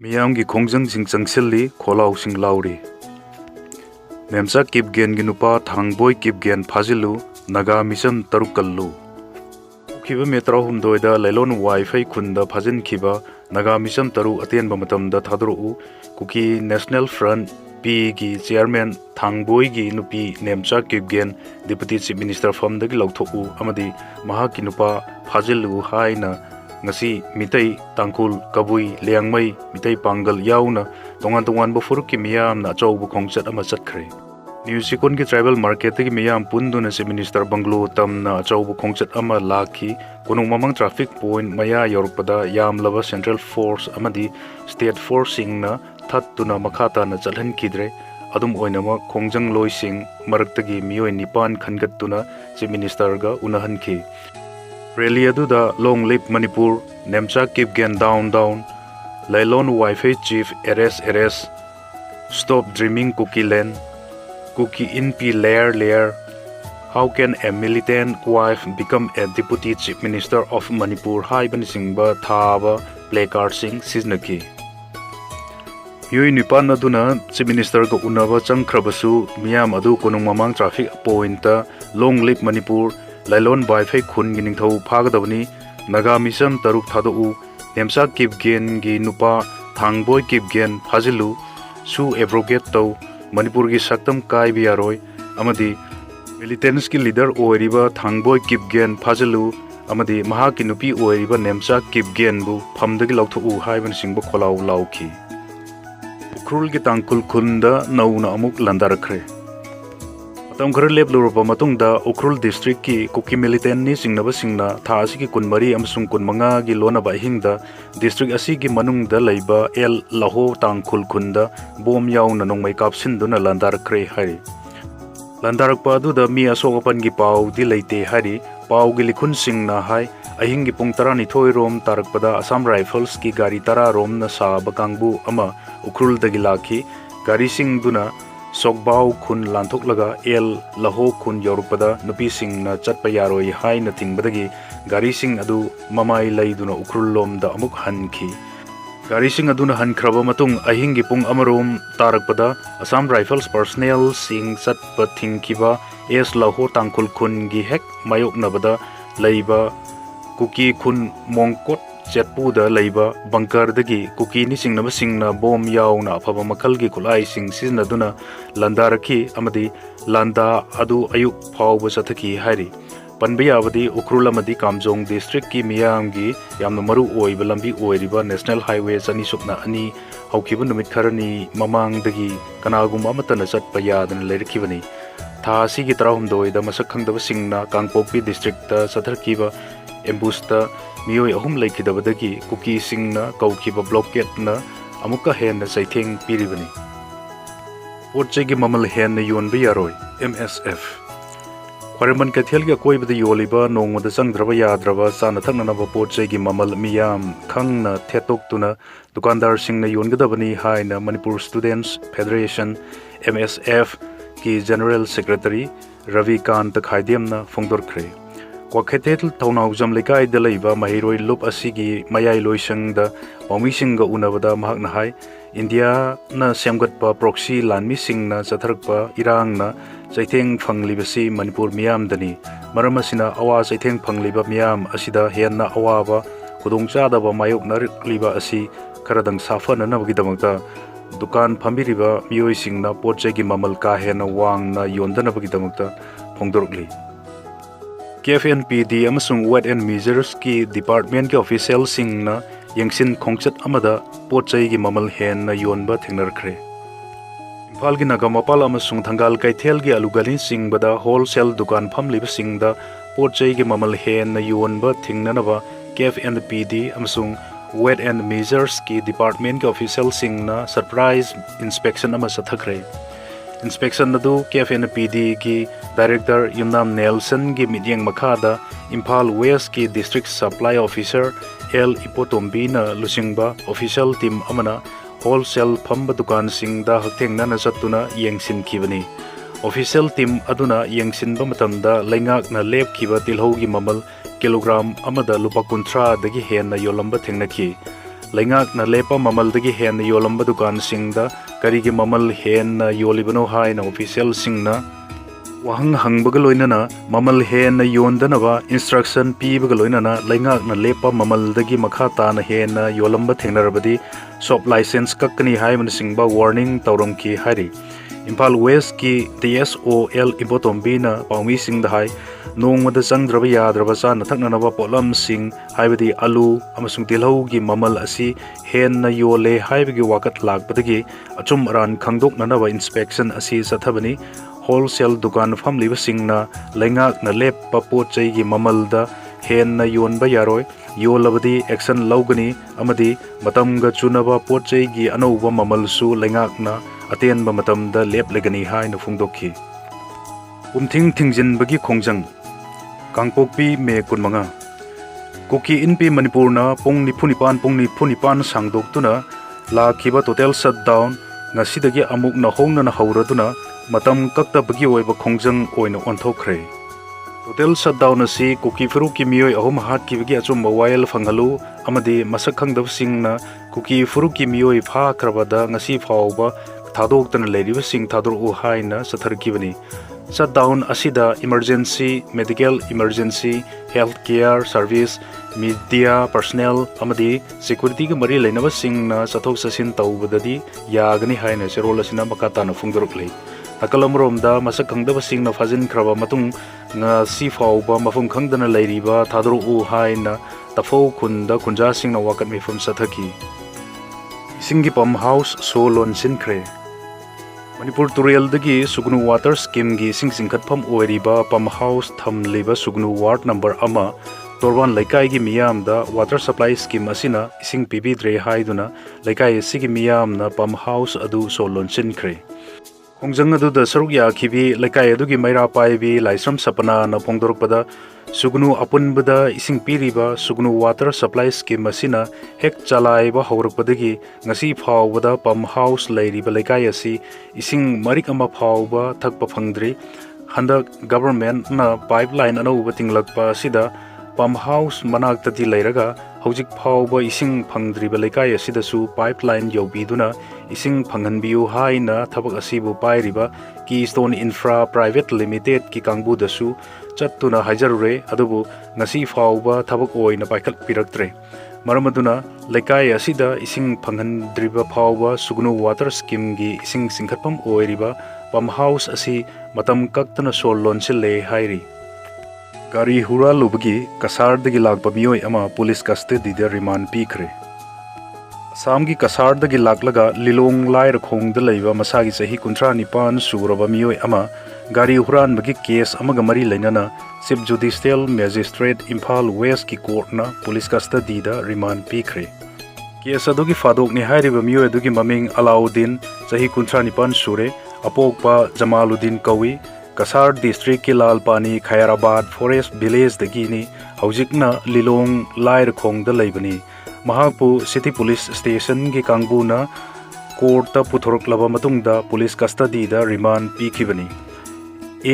मियामगी खोंजंग सिंग चंगसिल्ली खोलाउ सिंग Lowry मेमचा किपगेन गी नुपा थांगबोय किपगेन फाजिलु नगा मिशन तरुकल्लु खिबा मेत्रा हुमदोयदा लेलोन वाईफाई खुंदा फाजिन खिबा नगा मिशन तरु अतेन बमतमदा थादरु कुकी नेशनल फ्रंट पी गी चेयरमैन थांगबोय गी नुपी Nemcha Kipgen deputy chief minister फॉर्मदगी लौथोउ अमदी महाकी नुपा फाजिलु हाइना ngasi mitai tangkul kabui liangmai mitai pangal yauna tongan tongan bo furuk ki miyam na chaw bu khongchat ama chatkre Newsikon ki tribal market ki miyam punduna se minister banglo tam na chaw bu khongchat ama lakhi konong mamang traffic point maya yorpada yam lava central force amadi state forcing na thattuna makhata na chalhan kidre adum oinama khongjang loising maraktagi miyoi nipan khangattuna se minister ga unahan ki Rally aduda long live Manipur, Nemcha Kipgen down down, Lailon Wi-Fi chief arrest, stop dreaming cookie land, cookie in P layer, how can a militant wife become a deputy chief minister of Manipur? Hai ban singba thaba placard sing siznaki. Yui nipan aduna chief minister ko unaba changkhrabasu miyam adu konong mamang traffic point long live Manipur. Lailon Wi-Fi khun gi ningthau phagadabani naga mission taruk thadou nemsa kipgen gi nupa thangboy kipgen phajilu su abrogate tau manipur gi saktam kai biaroi amadi militants ki leader oiriba thangboy kipgen phajilu amadi maha ki nupi oiriba nemsa kipgen bu phamdagi lauthou haiban singbo kholau lauki ukrul gi tangkul khunda nauna amuk landarakre Tam khar lep lurpa matungda Ukrul district ki kuki militant ni singnaba singna tha asi ki kunmari amsung kunmanga gi lona ba hingda district asi gi manungda leiba el laho tangkhul khunda bom yauna nongmai kapsin duna landar kre hari landarak pa du da mi asogapan gi pau di leite hari pau gi likhun singna hai ahing gi pung 12 rom tarakpada Assam Rifles ki gari 10 rom na sa bakangbu ama Ukrul dagi lakhi gari sing duna Sogbau kun lantok laga el laho kun yorupada nupi sing na chatpa yaroi hai na tingbadagi gari sing adu mamai laiduna ukrulom da amuk hanki gari sing aduna hankraba matung ahingi pung amarom tarakpada Assam Rifles personnel sing chatpa thingkiba es laho tangkul kun gi hek mayok nabada leiba kuki kun mongkot Chatpu da leiba bunker dagi kuki ni singnaba singna bom yauna phaba makal gi kulai sing sizna duna landarakhi amadi landa adu ayuk phawba sathaki hari panbiya abadi ukrul amadi kamjong district ki miyam gi yamna maru oiba lambi oiriba national highway chani sukna ani haukiba numit kharani mamang dagi kanagum amatana chatpa yadana leirkhibani tha si gi tarahum doi da masak khangdaba singna kangpokpi district ta satharkiba ambush ta Miyoi ahum laikidabadagi kuki singna kaukiba blockade na amuka hen na saitheng piribani Potchegi mamal hen na yonba yaroi MSF Khwaraman kathel ga koibada yoliba nongmada changdraba yadraba sana thangnanaba potchegi mamal miyam khangna thetoktuna dukandar singna yongadabani haina Manipur Students Federation MSF ki General Secretary Ravi Kant Khaidemna phongdorkhre Kwakhetel taunau jam lekai da leiba mahiroi lup asigi mayai loisang da pawmising ga unabada mahakna hai India na semgatpa proxy lanmi singna chatharkpa irang na chaitheng phanglibasi Manipur miyam dani maramasina awa chaitheng phangliba miyam asida henna awaba kudongcha da ba mayok na riba asi karadang safana na bagidamata dukan phambiriba miyoi singna potchegi mamal ka hena wang na yondana bagidamata phongdorkli KFNPD amasung Wet and Measures ki department ki official singna yangsin khongchat amada potchai gi mamal hen na yonba thengnarkhre Imphal gi nagamapal amasung thangal kaithel gi alugalin singbada wholesale dukan phamliba singda potchai gi mamal hen na yonba thengnanaba KFNPD amasung Wet and Measures ki department ki official singna surprise inspection ama sathakre Inspection nadu KFNPD ki Director Yumnam Nelson ki midyang makhada Imphal West ki District Supply Officer L Ipotombi na lusingba official team amana wholesale phamba dukan singda haktengna na chattuna yengsin khibani official team aduna yengsinba matamda laingak na lep khiba tilhau gi mamal kilogram amada lupa kunthra dagi hen na yolamba thengnakhi leingakna lepa mamaldagi henna yolamba dukansingda karigi mamal henna yolibano haina official singna wahang hangbaga loinana mamal henna yondanaba instruction pibaga loinana leingakna lepa mamaldagi makha tana henna yolamba thengnarabadi shop license kakani haimana singba warning tawramki hari Impal West ki TSOL Ibotombina Paumi Singh Dahai Nongmada Sangdraba Yadraba Sana Thaknanaba Polam Singh Haibadi Alu Amasung Tilhau gi Mamal Asi Hen na Yole Haibagi Wakat Lakbadagi Achum Ran Khangdok Nanaba Inspection Asi Sathabani Wholesale Dukan Family Singna Lengak na Lep Papochai gi Mamalda Hen na Yon Bayaroi Yolabadi Action Laugani Amadi Matamga Chunaba Pochai gi Anova Mamalsu Lengak na Aten ba matamda lep legani hai na phungdokhi umthing thingjin bagi khongjang kangpokpi me kunmanga kuki inpi manipur na pong nipunipan sangdok tuna la khiba total shutdown ngasidagi amuk na hongna na hauraduna matam kakta bagi oiba khongjang oina onthokre total shutdown asi kuki furu ki mioi ahum hat ki bagi achum mobile phangalu amadi masak khangdab singna kuki furu ki mioi pha krabada ngasi phawba Thadok tan leriba sing thador u haina satharkibani shutdown asida emergency medical emergency healthcare service media personnel amadi security ga mari leinaba singna sathok sasin tawbadadi yagani haina serol asina makata na phungdorok lei akalamromda masak khangdaba singna fajin khraba matung nga si fawba mafum khangdana leiriba thador u haina tafo khunda khunja singna wakat mifum sathaki singi pump house solon sinkre Manipur Turial dagi Sugnu Water Scheme gi singkhatpham oiriba pump house thamliba Sugnu Ward number ama Torwan Laikai gi miyam da water supply scheme asina ising pibidre haiduna Laikai sigi miyam na pump house adu solon sinkre Khongjang adu da saruk ya khibi Laikai adu gi maira paibi laisram sapana na phongdorpada Sugnu apunbada ising piriba Sugnu Water Supply Scheme asina hek chalaiba haurakpadagi ngasi phawbada pump house leiriba Laikai asi ising marik ama phawba thakpa phangdri handak government na pipeline anauba tinglakpa sida pump house manaktati leiraga hojik phawba ising phangdriba Laikai asidasu pipeline yobiduna ising phanghanbiu haina thabak asibu pairiba Keystone Infra Private Limited ki kangbu dasu chattuna hajarure adubu ngasi phawba thabak oina paikal piraktre maramaduna Laikai asida ising phanghandriba phawba Sugnu Water Scheme gi ising singkhatpam oiriba pump house asi matam kaktana sollon sile hairi Gari hura lubagi kasar dagi lagpa miyoi ama police custody da remand pikre Assam gi kasar dagi laglaga lilong lai rakhong da leiba masagi sahi kuntra nipan suraba miyoi ama gari huran bagi case amaga mari leinana Chief Judicial Magistrate Imphal West ki court na police custody da remand pikre case adugi fadok ni hairiba miyoi adugi maming Alauddin sahi kuntra nipan sure apokpa Jamaluddin Kawi Kasar District ki Lalpani Khairabad Forest Village dagini haujikna lilong lai rakhong da leibani Mahakpu City Police Station ki kangbuna court ta puthoroklaba matungda police custody da remand pikibani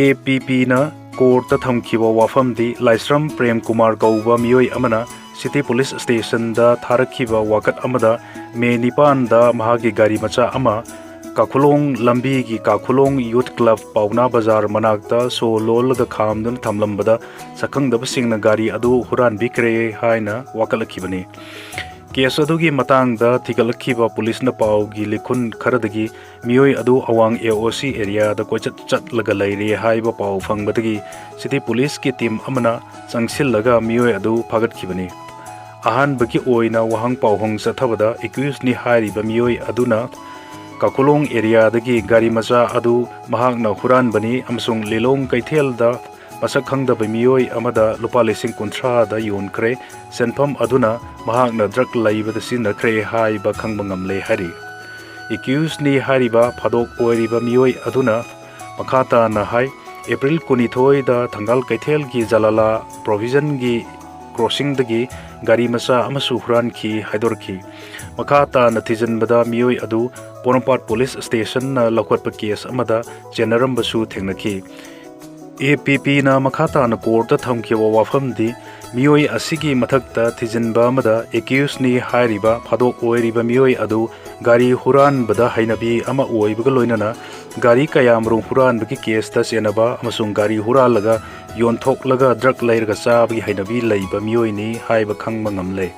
APP na court ta thamkhiba wafamdi Laisram Prem Kumar Gauba miyoi amana City Police Station da tharakhiba wakat amada me nipan da mahagi gari macha ama Kakhulong lambi ki Kakhulong Youth Club Pauna Bazar manakta so lolaga khamdun thamlambada sakhangdaba singna gari adu huran bikre haina wakalakibani case adugi matangda thigalakhiba police na pau gi likhun kharadagi miyoi adu awang AOC area da kochat laga laire haiba pau fangbadagi city police ki team amana changsil laga miyoi adu phagatkibani ahan baki oina wahang pau hong sathabada accused ni hairiba miyoi aduna Kakulong area dagi gari macha adu mahakna huran bani amsung lilong kaithel da masak khangda bamiyoi amada lupa lesing kontra da yon kre senpham aduna mahakna drug laiba da sin kre hai ba khangbangam le hari accused ni hariba phadok oiriba miyoi aduna makhata na hai April 22 da thangal kaithel gi jalala provision gi crossing dagi gari macha amasu huran ki haidorki Makata na thijanbada miyoi adu Ponampat Police Station na lakwatpa case amada generam basu thengnaki APP na makata na court ta thamkhiwa wafamdi मियोई असिगी मथक्ता थिजिनबा अमदा एक्यूस्नी हाइरिबा फादोक ओइरिबा मियोई अदु गाड़ी हुरानबदा हैनबी अमा ओइबगा लोइनना गाड़ी कयामरुं हुरानबगी केसता चेनबा अमसुंग गाड़ी हुरालगा योनथोकलगा drug लैरगा चाबगी हैनबी लैबा मियोइनी हाइबा खंगबा ngamle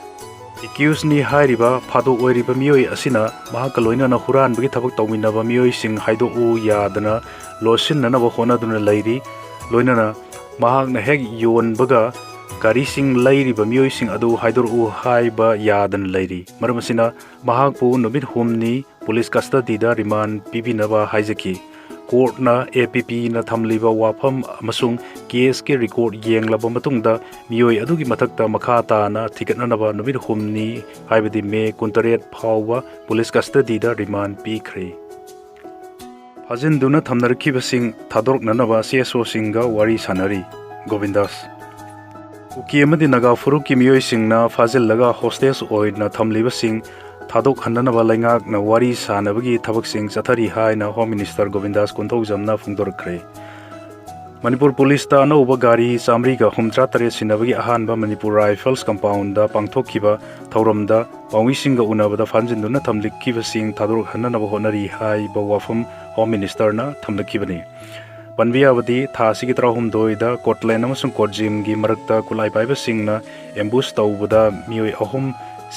एक्यूस्नी हाइरिबा फादोक ओइरिबा मियोई असिना महाका लोइनना हुरानबगी थबक तौमिनबा मियोई सिंग हाइदोउ यादना लोसिननबा होनादुना लैरि लोइनना महाकना हेक योनबगा गाड़ी सिंग लैरिबा मियोई सिंग अदु हाइदोउ हाइबा यादन लैरि मरमसिना महाकपु नुमित हुमनी police कस्टडीदा remand पिबिनबा हाइजकी कोर्टना APP ना थमलिबा वाफम अमसुंग case के रिकॉर्ड येंगलबा मतुंगदा मियोई अदुगी मथक्ता मखाताना थिकटनबा नुमित हुमनी हाइबदी मे 29 फावबा पुलिस कस्टडीदा रिमांड पिख्रे फाजिनदुना थमनरखिबसिंग थादोरकननबा सीएसओ सिंगा वारी सानरी गोविंदास कुकी अमदी नगा फुरुक की मियोई सिंगना फाजिललगा होस्टेस ओइना थमलिबा सिंग थादोक हन्ननबा लैंगाकना वारी सानबगी थबक सिंग चथरी हाइना होम मिनिस्टर गोविंदास कुंथौजमना फुंगदोरख्रे मणिपुर पुलिस ता अनौबा गाड़ी चामरीगा 63 सिनबगी अहानबा मणिपुर राइफल्स कंपाउंड पांगथोखिबा थौरमदा पाउंगिसिंगा उनबदा फानजिनदुना थमलिखिबा सिंग थादोक हन्ननबा होनरी हाइबा वाफम होम मिनिस्टरना थमलखिबनी पनबियाबदी थासिगी 3 कोटलैंड अमसुंग कोटजिमगी मरक्ता कुलाई पाइबा सिंगना एम्बुश तौबदा मियोई अहुम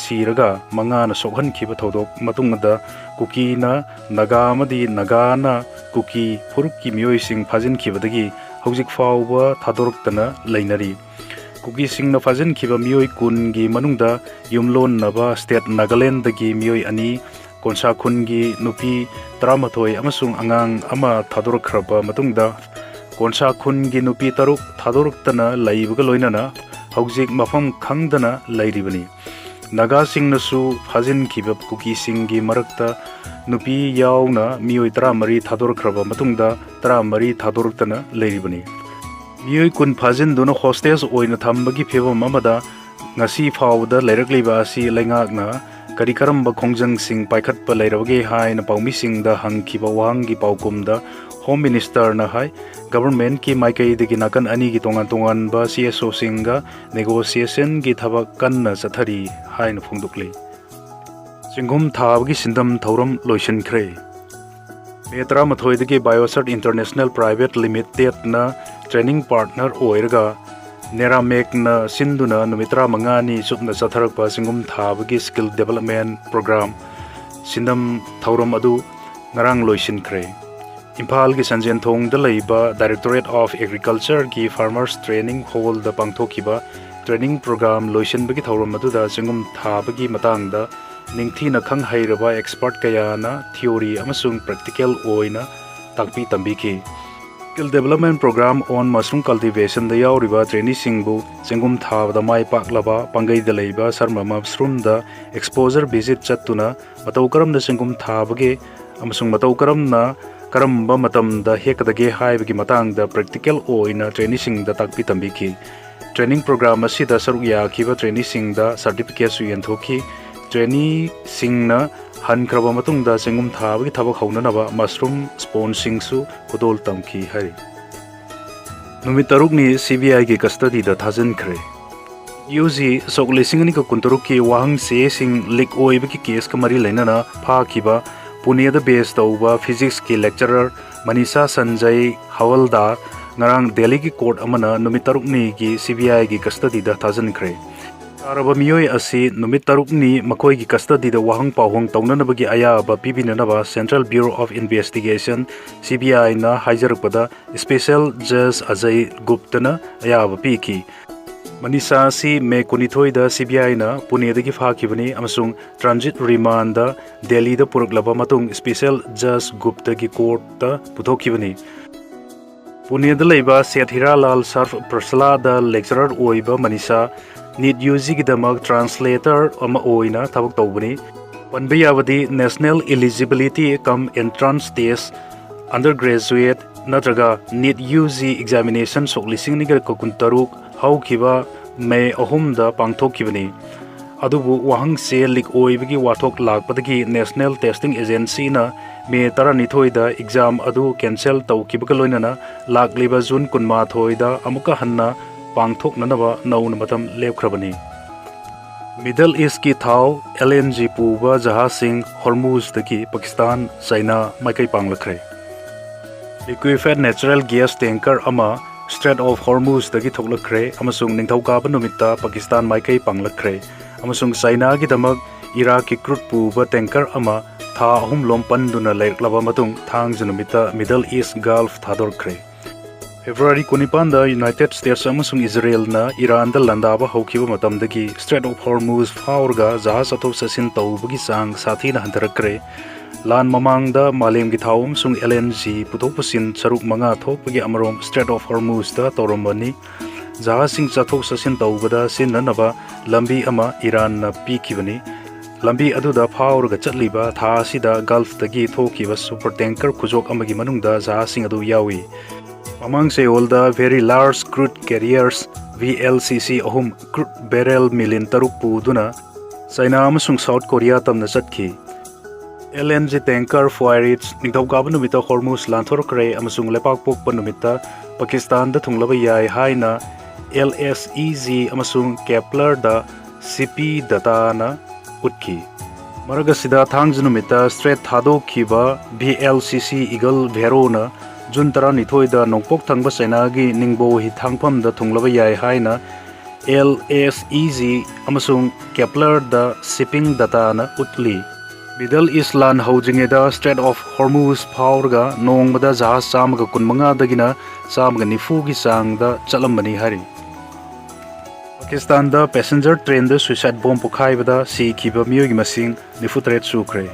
सीरगा मंगाना सोहनखिबा थौदोक मतुंगदा कुकीना नगा अमदी नगाना कुकी फुरुकी मियोई सिंग फाजिनखिबदगी हौजिक फावबा थादोरक्तना लैनरी कुकी सिंगना फाजिनखिबा मियोई कुनगी मनुंगदा युमलोननबा स्टेट नागालैंडदगी मियोई अनि कोनसा खुनगी नुपी 13 अमसुंग अंगांग अमा थादोरख्रबा मतुंगदा कोनसा खुनगी नुपी 6 थादोरक्तना लैबगा लोइनना हौजिक मफम खंगदना लैरिबनी नागा सिंगनसु फाजिनखिबा कुकी सिंगी मरक्ता नुपी यावना मियोई 13 थादोरख्रबा मतुंगदा 13 थादोरक्तना लैरिबनी मियोई कुन फाजिनदुना होस्टेस ओइना थंबगी फेबम अमदा ngasi फावदा लैरकलिबा असि लैंगाकना करी करम्ब खोंजंग सिंग पाइखटपा लैरबगे हाइना पाउमी सिंगदा हंगखिबा वांगी पाउकुमदा होम मिनिस्टर ना हाई गवर्नमेंट की माइकईदगी नाकन अनि की तोंगान तोंगानबा सीएसओ सिंगा नेगोशिएशन की थबक कन्ना चथरी हाइना फुंगदुकली सिंगुम थाबगी सिंदम थौरम लोइसनख्रे May 13 Biocert international private limited ना ट्रेनिंग पार्टनर ओइरगा नेरामेकना सिंदुना नुमित्रा मंगानी सुपना चथरकपा सिंगुम थाबगी स्किल डेवलपमेंट प्रोग्राम सिंदम थौरम अदु ngarang लोइसनख्रे इम्फाल की संजेंथोंग लैबा डायरेक्टोरेट ऑफ एग्रीकल्चर की फार्मर्स ट्रेनिंग हॉल द पांगथोखिबा ट्रेनिंग प्रोग्राम लोइसनबगी थौरम अदुदा सिंगुम थाबगी मतंगदा निंगथीना खंग हैरबा एक्सपर्ट कयाना थ्योरी अमसुंग प्रैक्टिकल ओइना ताकपी तंबीकी skill development programme on mushroom cultivation द यावरिबा ट्रेनी सिंगबु सिंगुम थाबदा माय पाकलबा पंगैदा लैबा सरम मशरूम द एक्सपोजर विजिट चत्तुना मतौ करम द सिंगुम थाबगे अमसुंग मतौ करमना करम्बा मतमदा हेकदगे हाइबगी मतंग द प्रैक्टिकल ओइना ट्रेनी सिंग द ताकपी तंबीकी ट्रेनिंग प्रोग्राम असिदा सरुक याखिबा ट्रेनी सिंग द सर्टिफिकेट सु यंथोखी ट्रेनी सिंगना हनख्रबा मतुंगदा सिंगुम थाबगी थबक हौननबा मशरूम स्पोन्सिंग सु खुदोल तमखी हरि नुमित तरुकनी सीबीआई की कस्टडी द थाजनख्रे यूजी सोगलिसिंगनी को कुंतरुक की वाहंग से सिंग लीक ओइबकी केस का मरी लेनना फाखिबा पुणे द बेस तौबा फिजिक्स की लेक्चरर मनीषा संजय हवलदार ngarang Delhi की कोर्ट अमना नुमित तरुकनी की सीबीआई की कस्टडी द थाजनख्रे तारबा मियोय असि नुमित तरुकनी मखोय की कस्टडी द वाहंग पावंग तौननबगी अयाबा पिबिननबा central bureau of investigation CBI ना हाइजरपदा स्पेशल जज अजय गुप्तना अयाबा पीकी मनीषा सी मे 19 द सीबीआई ना पुणे दगी फाखिबनी अमसुंग ट्रांजिट रिमांड द दिल्ली द पुरकलबा मतुंग स्पेशल जज गुप्ता की कोर्ट द पुथोखिबनी पुणे द लैबा सेठ हीरालाल सर्फ प्रसला द लेक्चरर ओइबा मनीषा नीट यूजी की दमक ट्रांसलेटर अमा ओइना थबक तौबनी पनबयावदी national eligibility cum entrance test under graduate नत्रगा नीट यूजी एग्जामिनेशन सोकलिसिंग निगर कोकुन तरुक हौखिबा मे अहुमदा पांगथोखिबनी अदुबु वाहंग से लीक ओइबगी वाथोक लाकपदगी नेशनल टेस्टिंग एजेंसी ना मे 12 दा एग्जाम अदु कैंसिल तौखिबगा लोइनना लाकलिबा जून 12 दा अमुका हन्ना पांगथोकननबा नौन मतम लेपख्रबनी मिडल ईस्ट की थाव LNG पुबा जहाजसिंग हॉर्मुजदगी पाकिस्तान चाइना माइकई पांगलखरे लिक्विफाइड नेचुरल गैस टैंकर अमा स्ट्रेट ऑफ हॉर्मुजदगी थोकलखरे अमसुंग निंगथौकाबा नुमित्ता पाकिस्तान माइकई पांगलखरे अमसुंग चाइना की दमक इराक की क्रूड पुबा टैंकर अमा था अहुम लोम पंदुना लेरक्लबा मतुंग थांग नुमित्ता मिडल ईस्ट गल्फ थादोरखरे फेब्रुआरी 19 यूनाइटेड स्टेट्स अमसुंग इजराइल ना ईरान दा लंदाबा हौखिबा मतमदगी स्ट्रेट ऑफ हॉर्मुज फावरगा जहाज अथोप ससिन तौबगी चांग साथीना हंधरक्रे लान ममांगदा मालेमगी थाव अमसुंग LNG पुथोपसिन सरुक मंगा थोपगी अमरोम स्ट्रेट ऑफ हॉर्मुज दा तौरमबनी जहाजसिंग चथोक ससिन तौबदा सिननबा लंबी अमा ईरान ना पीखिबनी लंबी अदुदा फावरगा चटलिबा था असिदा गल्फ दगी थोखिबा सुपर टैंकर खुजोक अमगी मनुंगदा जहाजसिंग अदु यावी Among all the very large crude carriers VLCC ahum crude barrel million taruk puduna China amasung South Korea tamna chatki LNG tanker foirates ningthaukabu numita Hormuz lanthorkre amasung lepak pokpa numita Pakistan da thunglaba yai haina LSEG amasung Kepler da CP data na utki maragasida thangju numita straight thado khiba VLCC Eagle Vero na Jun tara nithoida nongpok thangba China gi ningbo hi thangpham da thunglaba yai haina LSEG amasung Kepler da shipping data na utli Middle East lan houjinge da Strait of Hormuz phawrga nongbada jahaz chamaga kunmanga dagina chamaga nifu gi sang da chalambani hari Pakistan da passenger train da suicide bomb pokhaibada si khiba miyo gi masing nifu tret sukre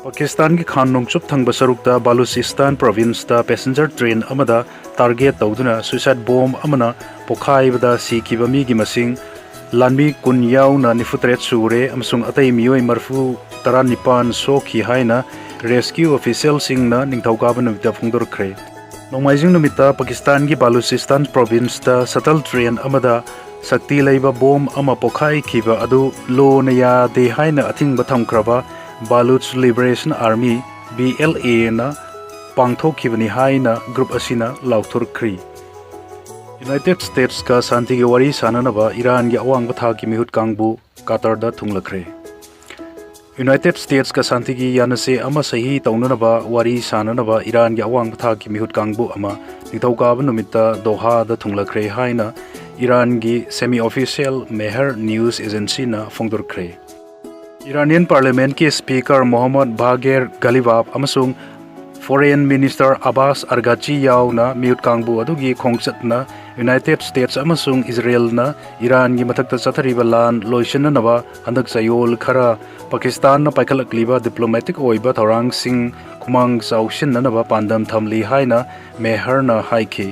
Pakistan की खान नोंगचुप थंग बसरुक Balochistan province दा passenger train अमदा target तौदुना suicide bomb अमना पोखाइबदा सीखिबा मीगी मसिंग लानबी कुन याउना निफुतरेट सुरे अमसुंग अतै मियोय मरफु 19 सोखि हाइना रेस्क्यू ऑफिशियल सिंगना निंगथौकाबा नुमिता फुंगदोरख्रे नोंमाइजिंग नुमिता पाकिस्तान की बालूचिस्तान प्रोविंस दा शटल ट्रेन अमदा शक्ति लैबा बॉम्ब अमा पोखाइ खिबा अदु लोन यादे हाइना a thing बथमख्रबा Baluch Liberation Army BLA na pangthokibani haina group asina lauthurkhri United States ka santi ge wari sananaba Iran ge awang batha ki mihut kangbu Qatar da thunglakre United States ka santi gi yanase ama sahi taunanaba wari sananaba Iran ge awang batha ki mihut kangbu ama nithauka numitta Doha da thunglakre haina Iran gi semi official Mehr News Agency na phongdorkhre Iranian Parliament ki Speaker Mohammad Bagher Ghalibaf amasung Foreign Minister Abbas Argachi yauna mute kangbu adugi khongchatna United States amasung Israel na Iran gi mathakta chathariba lan loisina naba handak sayol khara Pakistan na paikhalakliba diplomatic oiba thorang sing khumang chaushin na naba pandam thamli haina Meher na haiki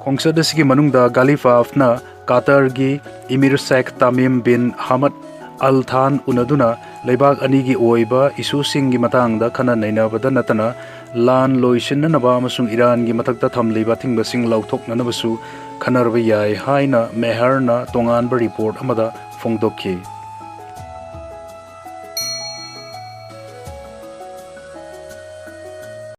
khongchat asigi manungda Ghalibaf na Qatar gi Emir Sheikh Tamim bin Hamad Al Than unaduna leibak anigi oiba isu singi matangda khana nainabada natana lan loisin naba amasung Iran gi mathakta thamliba thingba sing lauthok nanabasu khanarba yai haina Meher na tongan ba report amada phongdokki